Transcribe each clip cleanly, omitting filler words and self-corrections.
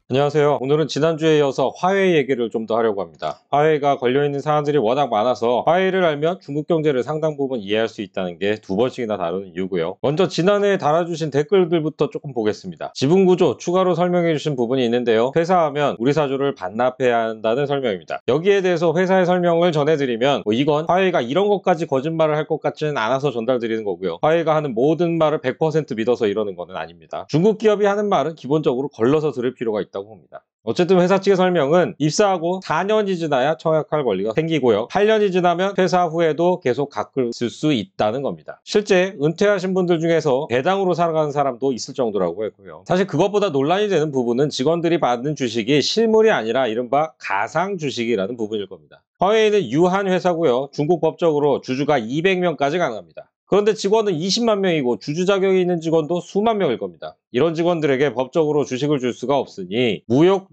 안녕하세요. 오늘은 지난주에 이어서 화웨이 얘기를 좀 더 하려고 합니다. 화웨이가 걸려있는 사안들이 워낙 많아서 화웨이를 알면 중국 경제를 상당 부분 이해할 수 있다는 게 두 번씩이나 다루는 이유고요. 먼저 지난해에 달아주신 댓글들부터 조금 보겠습니다. 지분구조 추가로 설명해 주신 부분이 있는데요. 회사하면 우리 사주를 반납해야 한다는 설명입니다. 여기에 대해서 회사의 설명을 전해드리면 이건 화웨이가 이런 것까지 거짓말을 할 것 같지는 않아서 전달드리는 거고요. 화웨이가 하는 모든 말을 100% 믿어서 이러는 거는 아닙니다. 중국 기업이 하는 말은 기본적으로 걸러서 들을 필요가 있다고 봅니다. 어쨌든 회사 측의 설명은 입사하고 4년이 지나야 청약할 권리가 생기고요. 8년이 지나면 퇴사 후에도 계속 갖고 있을 수 있다는 겁니다. 실제 은퇴하신 분들 중에서 배당으로 살아가는 사람도 있을 정도라고 했고요. 사실 그것보다 논란이 되는 부분은 직원들이 받는 주식이 실물이 아니라 이른바 가상 주식이라는 부분일 겁니다. 화웨이는 유한 회사고요. 중국 법적으로 주주가 200명까지 가능합니다. 그런데 직원은 20만 명이고 주주 자격이 있는 직원도 수만 명일 겁니다. 이런 직원들에게 법적으로 주식을 줄 수가 없으니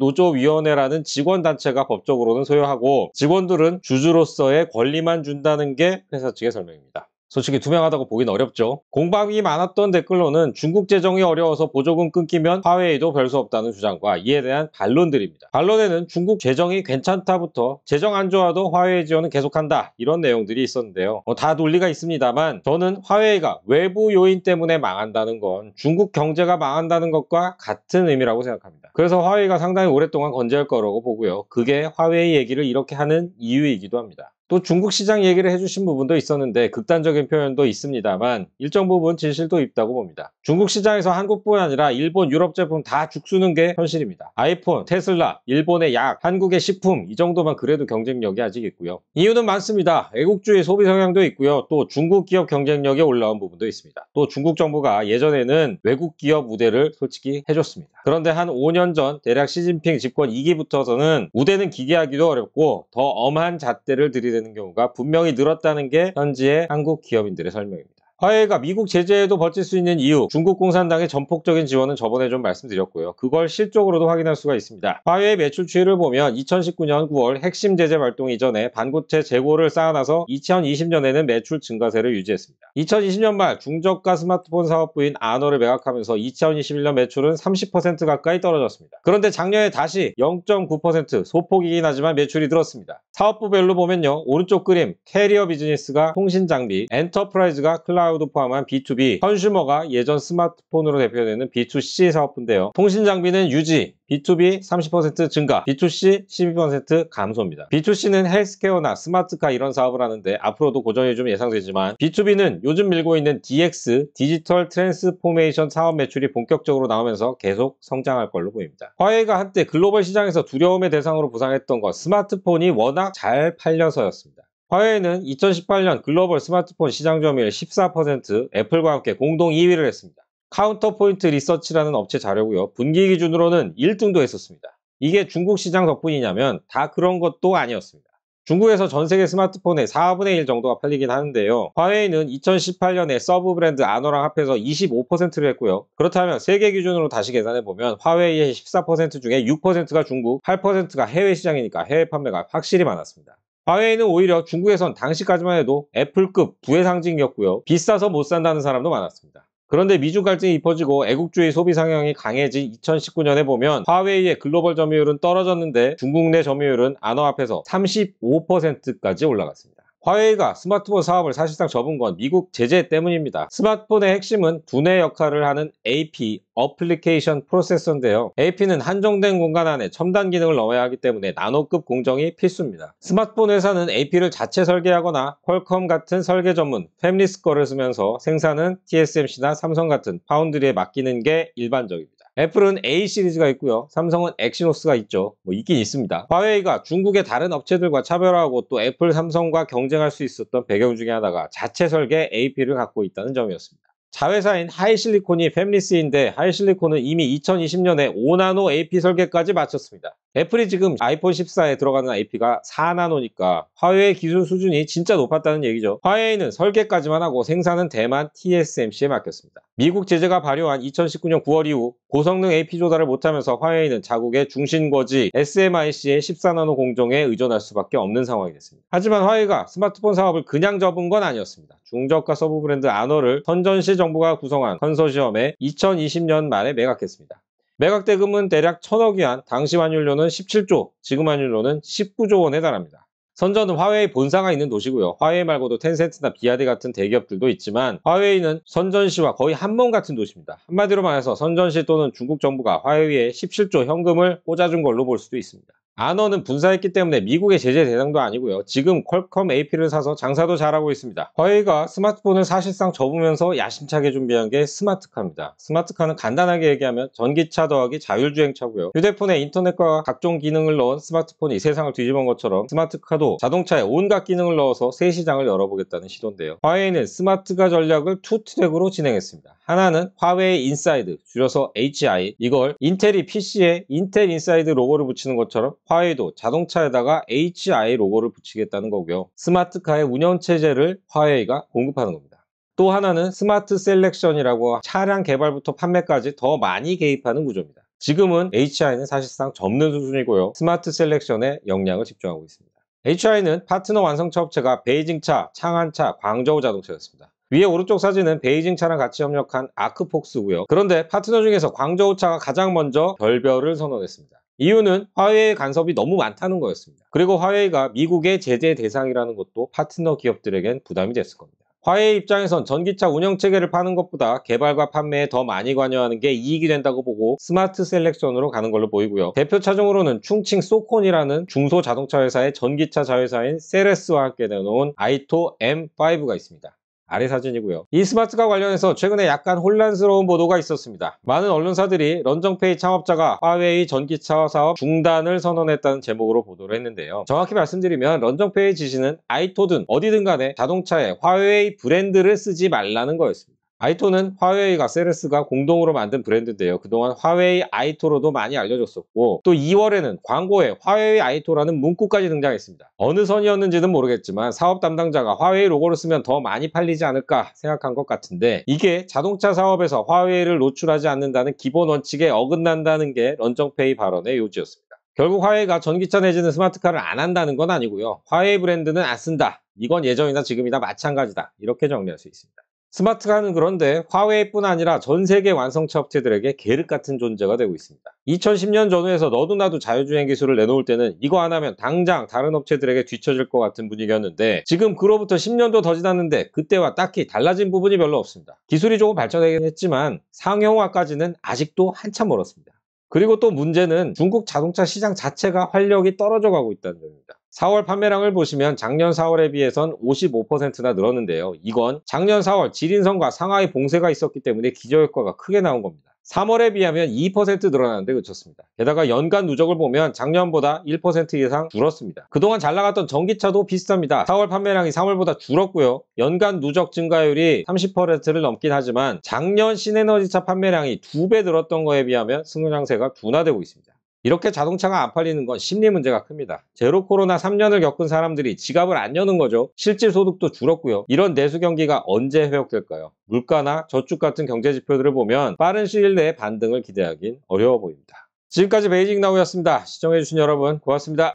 무역노조위원회라는 직원단체가 법적으로는 소유하고 직원들은 주주로서의 권리만 준다는 게 회사 측의 설명입니다. 솔직히 투명하다고 보긴 어렵죠. 공방이 많았던 댓글로는 중국 재정이 어려워서 보조금 끊기면 화웨이도 별 수 없다는 주장과 이에 대한 반론들입니다. 반론에는 중국 재정이 괜찮다부터 재정 안 좋아도 화웨이 지원은 계속한다 이런 내용들이 있었는데요. 다 논리가 있습니다만 저는 화웨이가 외부 요인 때문에 망한다는 건 중국 경제가 망한다는 것과 같은 의미라고 생각합니다. 그래서 화웨이가 상당히 오랫동안 건재할 거라고 보고요. 그게 화웨이 얘기를 이렇게 하는 이유이기도 합니다. 또 중국 시장 얘기를 해주신 부분도 있었는데 극단적인 표현도 있습니다만 일정 부분 진실도 있다고 봅니다. 중국 시장에서 한국뿐 아니라 일본, 유럽 제품 다 죽쓰는 게 현실입니다. 아이폰, 테슬라, 일본의 약, 한국의 식품 이 정도만 그래도 경쟁력이 아직 있고요. 이유는 많습니다. 애국주의 소비 성향도 있고요. 또 중국 기업 경쟁력이 올라온 부분도 있습니다. 또 중국 정부가 예전에는 외국 기업 우대를 솔직히 해줬습니다. 그런데 한 5년 전 대략 시진핑 집권 2기부터서는 우대는 기대하기도 어렵고 더 엄한 잣대를 들이대는 경우가 분명히 늘었다는 게 현지의 한국 기업인들의 설명입니다. 화웨이가 미국 제재에도 버틸 수 있는 이유, 중국 공산당의 전폭적인 지원은 저번에 좀 말씀드렸고요. 그걸 실적으로도 확인할 수가 있습니다. 화웨이 매출 추이를 보면 2019년 9월 핵심 제재 발동 이전에 반도체 재고를 쌓아놔서 2020년에는 매출 증가세를 유지했습니다. 2020년 말 중저가 스마트폰 사업부인 아너를 매각하면서 2021년 매출은 30% 가까이 떨어졌습니다. 그런데 작년에 다시 0.9% 소폭이긴 하지만 매출이 늘었습니다. 사업부별로 보면요. 오른쪽 그림 캐리어 비즈니스가 통신장비, 엔터프라이즈가 클라우드 포함한 B2B, 컨슈머가 예전 스마트폰으로 대표되는 B2C 사업부인데요. 통신장비는 유지, B2B 30% 증가, B2C 12% 감소입니다. B2C는 헬스케어나 스마트카 이런 사업을 하는데 앞으로도 고전이 좀 예상되지만 B2B는 요즘 밀고 있는 DX, 디지털 트랜스포메이션 사업 매출이 본격적으로 나오면서 계속 성장할 걸로 보입니다. 화웨이가 한때 글로벌 시장에서 두려움의 대상으로 부상했던 건 스마트폰이 워낙 잘 팔려서였습니다. 화웨이는 2018년 글로벌 스마트폰 시장 점유율 14%, 애플과 함께 공동 2위를 했습니다. 카운터포인트 리서치라는 업체 자료고요. 분기 기준으로는 1등도 했었습니다. 이게 중국 시장 덕분이냐면 다 그런 것도 아니었습니다. 중국에서 전 세계 스마트폰의 4분의 1 정도가 팔리긴 하는데요. 화웨이는 2018년에 서브 브랜드 아너랑 합해서 25%를 했고요. 그렇다면 세계 기준으로 다시 계산해보면 화웨이의 14% 중에 6%가 중국, 8%가 해외 시장이니까 해외 판매가 확실히 많았습니다. 화웨이는 오히려 중국에선 당시까지만 해도 애플급 부의 상징이었고요. 비싸서 못 산다는 사람도 많았습니다. 그런데 미중 갈등이 깊어지고 애국주의 소비 성향이 강해진 2019년에 보면 화웨이의 글로벌 점유율은 떨어졌는데 중국 내 점유율은 아너 앞에서 35%까지 올라갔습니다. 화웨이가 스마트폰 사업을 사실상 접은 건 미국 제재 때문입니다. 스마트폰의 핵심은 두뇌 역할을 하는 AP, 어플리케이션 프로세서인데요. AP는 한정된 공간 안에 첨단 기능을 넣어야 하기 때문에 나노급 공정이 필수입니다. 스마트폰 회사는 AP를 자체 설계하거나 퀄컴 같은 설계 전문 팹리스 거를 쓰면서 생산은 TSMC나 삼성 같은 파운드리에 맡기는 게 일반적입니다. 애플은 A 시리즈가 있고요. 삼성은 엑시노스가 있죠. 있긴 있습니다. 화웨이가 중국의 다른 업체들과 차별화하고 또 애플, 삼성과 경쟁할 수 있었던 배경 중에 하나가 자체 설계 AP를 갖고 있다는 점이었습니다. 자회사인 하이실리콘이 팹리스인데 하이실리콘은 이미 2020년에 5나노 AP 설계까지 마쳤습니다. 애플이 지금 아이폰 14에 들어가는 AP가 4나노니까 화웨이 기술 수준이 진짜 높았다는 얘기죠. 화웨이는 설계까지만 하고 생산은 대만 TSMC에 맡겼습니다. 미국 제재가 발효한 2019년 9월 이후 고성능 AP 조달을 못하면서 화웨이는 자국의 중심거지 SMIC의 14나노 공정에 의존할 수밖에 없는 상황이 됐습니다. 하지만 화웨이가 스마트폰 사업을 그냥 접은 건 아니었습니다. 중저가 서브 브랜드 아너를 선전시 정부가 구성한 컨소시엄에 2020년 말에 매각했습니다. 매각 대금은 대략 1,000억 위안, 당시 환율로는 17조, 지금 환율로는 19조 원에 달합니다. 선전은 화웨이 본사가 있는 도시고요. 화웨이 말고도 텐센트나 비아드 같은 대기업들도 있지만 화웨이는 선전시와 거의 한 몸 같은 도시입니다. 한마디로 말해서 선전시 또는 중국 정부가 화웨이에 17조 현금을 꽂아준 걸로 볼 수도 있습니다. 안원은 분사했기 때문에 미국의 제재 대상도 아니고요. 지금 퀄컴 AP를 사서 장사도 잘하고 있습니다. 화웨이가 스마트폰을 사실상 접으면서 야심차게 준비한 게 스마트카입니다. 스마트카는 간단하게 얘기하면 전기차 더하기 자율주행차고요. 휴대폰에 인터넷과 각종 기능을 넣은 스마트폰이 세상을 뒤집은 것처럼 스마트카도 자동차에 온갖 기능을 넣어서 새 시장을 열어보겠다는 시도인데요. 화웨이는 스마트카 전략을 투 트랙으로 진행했습니다. 하나는 화웨이 인사이드, 줄여서 HI, 이걸 인텔이 PC에 인텔 인사이드 로고를 붙이는 것처럼 화웨이도 자동차에다가 HI 로고를 붙이겠다는 거고요. 스마트카의 운영체제를 화웨이가 공급하는 겁니다. 또 하나는 스마트 셀렉션이라고 차량 개발부터 판매까지 더 많이 개입하는 구조입니다. 지금은 HI는 사실상 접는 수준이고요. 스마트 셀렉션에 역량을 집중하고 있습니다. HI는 파트너 완성차 업체가 베이징차, 창안차, 광저우 자동차였습니다. 위에 오른쪽 사진은 베이징 차랑 같이 협력한 아크폭스고요. 그런데 파트너 중에서 광저우 차가 가장 먼저 결별을 선언했습니다. 이유는 화웨이의 간섭이 너무 많다는 거였습니다. 그리고 화웨이가 미국의 제재 대상이라는 것도 파트너 기업들에겐 부담이 됐을 겁니다. 화웨이 입장에선 전기차 운영체계를 파는 것보다 개발과 판매에 더 많이 관여하는 게 이익이 된다고 보고 스마트 셀렉션으로 가는 걸로 보이고요. 대표 차종으로는 충칭 소콘이라는 중소자동차 회사의 전기차 자회사인 세레스와 함께 내놓은 아이토 M5가 있습니다. 아래 사진이고요. 이 스마트카 관련해서 최근에 약간 혼란스러운 보도가 있었습니다. 많은 언론사들이 런정페이 창업자가 화웨이 전기차 사업 중단을 선언했다는 제목으로 보도를 했는데요. 정확히 말씀드리면 런정페이 지시는 아이토든 어디든 간에 자동차에 화웨이 브랜드를 쓰지 말라는 거였습니다. 아이토는 화웨이가 세레스가 공동으로 만든 브랜드인데요. 그동안 화웨이 아이토로도 많이 알려졌었고 또 2월에는 광고에 화웨이 아이토라는 문구까지 등장했습니다. 어느 선이었는지는 모르겠지만 사업 담당자가 화웨이 로고를 쓰면 더 많이 팔리지 않을까 생각한 것 같은데 이게 자동차 사업에서 화웨이를 노출하지 않는다는 기본 원칙에 어긋난다는 게 런정페이 발언의 요지였습니다. 결국 화웨이가 전기차 내지는 스마트카를 안 한다는 건 아니고요. 화웨이 브랜드는 안 쓴다. 이건 예전이나 지금이나 마찬가지다. 이렇게 정리할 수 있습니다. 스마트카는 그런데 화웨이뿐 아니라 전 세계 완성차 업체들에게 계륵 같은 존재가 되고 있습니다. 2010년 전후에서 너도 나도 자율주행 기술을 내놓을 때는 이거 안 하면 당장 다른 업체들에게 뒤처질 것 같은 분위기였는데 지금 그로부터 10년도 더 지났는데 그때와 딱히 달라진 부분이 별로 없습니다. 기술이 조금 발전하긴 했지만 상용화까지는 아직도 한참 멀었습니다. 그리고 또 문제는 중국 자동차 시장 자체가 활력이 떨어져 가고 있다는 점입니다. 4월 판매량을 보시면 작년 4월에 비해선 55%나 늘었는데요. 이건 작년 4월 지린성과 상하이 봉쇄가 있었기 때문에 기저효과가 크게 나온 겁니다. 3월에 비하면 2% 늘어나는데 그쳤습니다. 게다가 연간 누적을 보면 작년보다 1% 이상 줄었습니다. 그동안 잘 나갔던 전기차도 비슷합니다. 4월 판매량이 3월보다 줄었고요. 연간 누적 증가율이 30%를 넘긴 하지만 작년 신에너지차 판매량이 2배 늘었던 거에 비하면 승강세가 둔화되고 있습니다. 이렇게 자동차가 안 팔리는 건 심리 문제가 큽니다. 제로 코로나 3년을 겪은 사람들이 지갑을 안 여는 거죠. 실질 소득도 줄었고요. 이런 내수 경기가 언제 회복될까요? 물가나 저축 같은 경제 지표들을 보면 빠른 시일 내에 반등을 기대하긴 어려워 보입니다. 지금까지 베이징 나우였습니다. 시청해주신 여러분 고맙습니다.